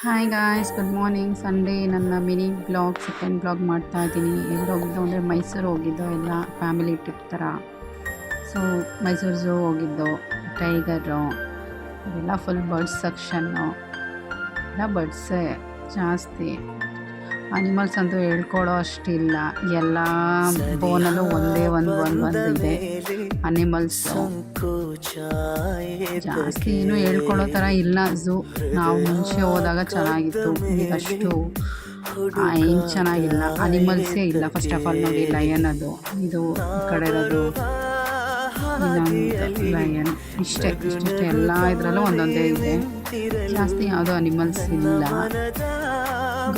Hi guys, good morning. Sunday ನನ್ನ mini blog, second blog ಮಾಡ್ತಾ ಇದ್ದೀನಿ. ಎಲ್ಲಿ ಹೋಗಿದ್ದು ಅಂದರೆ ಮೈಸೂರು ಹೋಗಿದ್ದು, ಎಲ್ಲ ಫ್ಯಾಮಿಲಿ ಟ್ರಿಪ್ ಥರ. ಸೊ ಮೈಸೂರು ಝೂ ಹೋಗಿದ್ದು, ಟೈಗರು ಅದೆಲ್ಲ ಫುಲ್ ಬರ್ಡ್ಸ್ ಸೆಕ್ಷನ್ನು, ಎಲ್ಲ ಬರ್ಡ್ಸೇ ಜಾಸ್ತಿ. ಅನಿಮಲ್ಸ್ ಅಂತೂ ಹೇಳ್ಕೊಡೋ ಅಷ್ಟಿಲ್ಲ, ಎಲ್ಲ ಬೋನಲ್ಲೂ ಒಂದೇ ಒಂದಿದೆ ಅನಿಮಲ್ಸು. ಜಾಸ್ತಿ ಏನು ಹೇಳ್ಕೊಡೋ ಥರ ಇಲ್ಲ ಝೂ. ನಾವು ಮುಂಚೆ ಹೋದಾಗ ಚೆನ್ನಾಗಿತ್ತು, ಈಗಷ್ಟು ಏನು ಚೆನ್ನಾಗಿಲ್ಲ. ಅನಿಮಲ್ಸೇ ಇಲ್ಲ. ಫಸ್ಟ್ ಆಫ್ ಆಲ್ ನೋಡಿ, ಲಯನ್ ಅದು, ಇದು ಈ ಕಡೆ ಇರೋದು ಇನ್ನೊಂದು ಲಯನ್. ಇಷ್ಟೇ ಎಲ್ಲ ಇದರಲ್ಲೂ ಒಂದೊಂದೇ ಇದೆ, ಜಾಸ್ತಿ ಯಾವುದೋ ಅನಿಮಲ್ಸ್ ಇಲ್ಲ.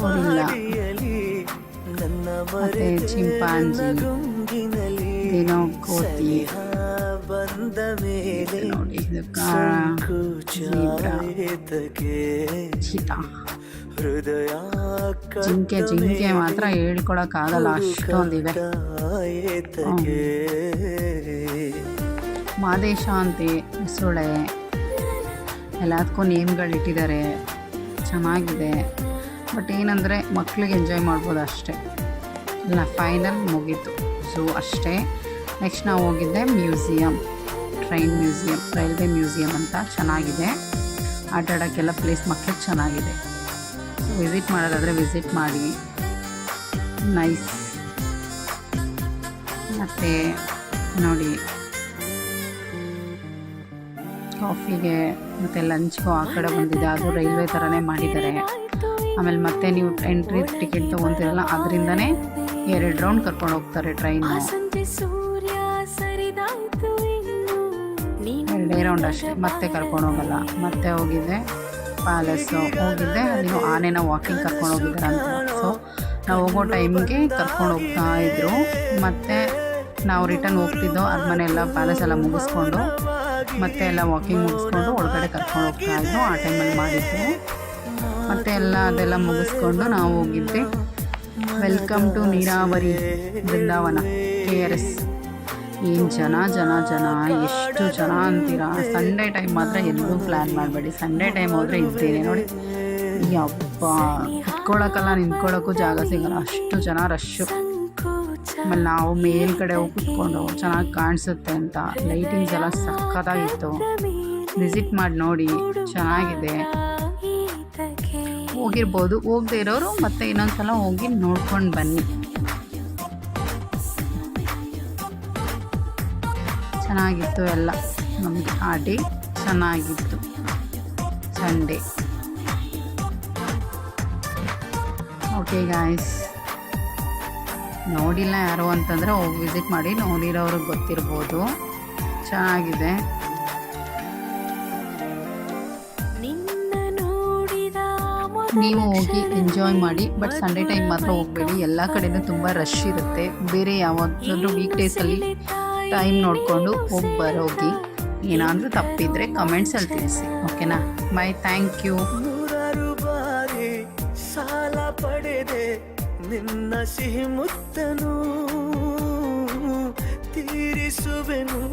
ಗೋರಿಲ್ಲ ಮತ್ತು ಚಿಂಪಾಂಜಿ, ಏನೋ ಕೋತಿ ನೋಡಿ, ಇದು ಚೀತಾ, ಜಿಂಕೆ ಮಾತ್ರ ಹೇಳ್ಕೊಳಕ್ಕಾಗಲ್ಲ, ಅಷ್ಟೊಂದಿವೆ. ಮಾದೇಶ ಅಂತ ಹೆಸರುಳೆ, ಎಲ್ಲದಕ್ಕೂ ನೇಮ್ಗಳಿಟ್ಟಿದ್ದಾರೆ, ಚೆನ್ನಾಗಿದೆ. ಬಟ್ ಏನಂದರೆ ಮಕ್ಕಳಿಗೆ ಎಂಜಾಯ್ ಮಾಡ್ಬೋದು ಅಷ್ಟೇ. ಇಲ್ಲ, ಫೈನಲ್ ಮುಗೀತು ಝೂ ಅಷ್ಟೇ. ನೆಕ್ಸ್ಟ್ ನಾವು ಹೋಗಿದ್ದೆ museum, train museum, railway museum ಅಂತ ಚೆನ್ನಾಗಿದೆ. ಆಟ ಆಡೋಕ್ಕೆಲ್ಲ ಪ್ಲೇಸ್ ಮಕ್ಕಳಿಗೆ ಚೆನ್ನಾಗಿದೆ. ವಿಸಿಟ್ ಮಾಡೋದಾದರೆ ವಿಸಿಟ್ ಮಾಡಿ, ನೈಸ್. ಮತ್ತು ನೋಡಿ, ಕಾಫಿಗೆ ಮತ್ತು ಲಂಚ್ಗೂ ಆ ಕಡೆ ಬಂದಿದೆ, ಅದು ರೈಲ್ವೆ ಥರನೇ ಮಾಡಿದ್ದಾರೆ. ಆಮೇಲೆ ಮತ್ತೆ ನೀವು ಎಂಟ್ರಿ ಟಿಕೆಟ್ ತೊಗೊತೀರಲ್ಲ, ಅದರಿಂದನೇ 2 ರೌಂಡ್ ಕರ್ಕೊಂಡು ಹೋಗ್ತಾರೆ ಟ್ರೈನು. 2 ರೌಂಡ್ ಅಷ್ಟೇ, ಮತ್ತೆ ಕರ್ಕೊಂಡು ಹೋಗಲ್ಲ. ಮತ್ತೆ ಹೋಗಿದ್ದೆ ಪ್ಯಾಲೇಸು ಹೋಗಿದ್ದೆ, ನೀವು ಆನೆನ ವಾಕಿಂಗ್ ಕರ್ಕೊಂಡು ಹೋಗಿದ್ದಾರೆ ಅಂತ. ಸೊ ನಾವು ಹೋಗೋ ಟೈಮ್ಗೆ ಕರ್ಕೊಂಡು ಹೋಗ್ತಾ ಇದ್ರು. ಮತ್ತು ನಾವು ರಿಟರ್ನ್ ಹೋಗ್ತಿದ್ದೋ, ಅರಮನೆ ಎಲ್ಲ ಪ್ಯಾಲೇಸ್ ಎಲ್ಲ ಮುಗಿಸ್ಕೊಂಡು ಮತ್ತೆ ಎಲ್ಲ ವಾಕಿಂಗ್ ಮುಗಿಸ್ಕೊಂಡು ಒಳಗಡೆ ಕರ್ಕೊಂಡು ಹೋಗ್ತಾಯಿದ್ರು. ಆ ಟೈಮಲ್ಲಿ ಮಾಡಿದ್ದು. ಮತ್ತು ಅದೆಲ್ಲ ಮುಗಿಸ್ಕೊಂಡು ನಾವು ಹೋಗಿದ್ದೆ ವೆಲ್ಕಮ್ ಟು ನೀರಾವರಿ ಬೃಂದಾವನ, KRS. ಏನು ಜನ ಎಷ್ಟು ಜನ ಅಂತೀರಾ. ಸಂಡೇ ಟೈಮ್ ಮಾತ್ರ ಎಲ್ಲೂ ಪ್ಲ್ಯಾನ್ ಮಾಡಬೇಡಿ. ಸಂಡೇ ಟೈಮ್ ಹೋದರೆ ಇದ್ದೇನೆ ನೋಡಿ, ಯಪ್ಪ, ಕುತ್ಕೊಳ್ಳೋಕ್ಕಲ್ಲ ನಿಂತ್ಕೊಳ್ಳೋಕ್ಕೂ ಜಾಗ ಸಿಗಲ್ಲ, ಅಷ್ಟು ಜನ ರಶ್ಶು. ಆಮೇಲೆ ನಾವು ಮೇಲ್ಗಡೆ ಹೋಗಿ ಕುತ್ಕೊಂಡು ಚೆನ್ನಾಗಿ ಕಾಣಿಸುತ್ತೆ ಅಂತ ಲೈಟಿಂಗ್ಸ್ ಎಲ್ಲ ಸಖತ್ತಾಗಿತ್ತು. ವಿಸಿಟ್ ಮಾಡಿ ನೋಡಿ, ಚೆನ್ನಾಗಿದೆ. ಹೋಗಿರ್ಬೋದು, ಹೋಗದೆ ಇರೋರು ಮತ್ತೆ ಇನ್ನೊಂದು ಸಲ ಹೋಗಿ ನೋಡ್ಕೊಂಡು ಬನ್ನಿ. ಚೆನ್ನಾಗಿತ್ತು ಎಲ್ಲ, ನಮಗೆ ಆ ಡೇ ಚೆನ್ನಾಗಿತ್ತು ಸಂಡೇ. ಓಕೆ ಗಾಯ್ಸ್, ನೋಡಿಲ್ಲ ಯಾರು ಅಂತಂದರೆ ಹೋಗಿ ವಿಸಿಟ್ ಮಾಡಿ, ನೋಡಿರೋರಿಗೆ ಗೊತ್ತಿರ್ಬೋದು, ಚೆನ್ನಾಗಿದೆ. ನೀವು ಹೋಗಿ ಎಂಜಾಯ್ ಮಾಡಿ. ಬಟ್ ಸಂಡೇ ಟೈಮ್ ಮಾತ್ರ ಹೋಗಬೇಡಿ, ಎಲ್ಲ ಕಡೆಯೂ ತುಂಬ ರಶ್ ಇರುತ್ತೆ. ಬೇರೆ ಯಾವಾಗಾದ್ರೂ ವೀಕ್ ಡೇಸಲ್ಲಿ ಟೈಮ್ ನೋಡಿಕೊಂಡು ಹೋಗಿ. ಏನಾದರೂ ತಪ್ಪಿದರೆ ಕಮೆಂಟ್ಸಲ್ಲಿ ತಿಳಿಸಿ, ಓಕೆನಾ? Bye, thank you. ಸಾಲ ಪಡೆದೆ ನಿನ್ನ ಸಿಹಿ ಮುತ್ತನು ತೀರಿಸುವೆನು.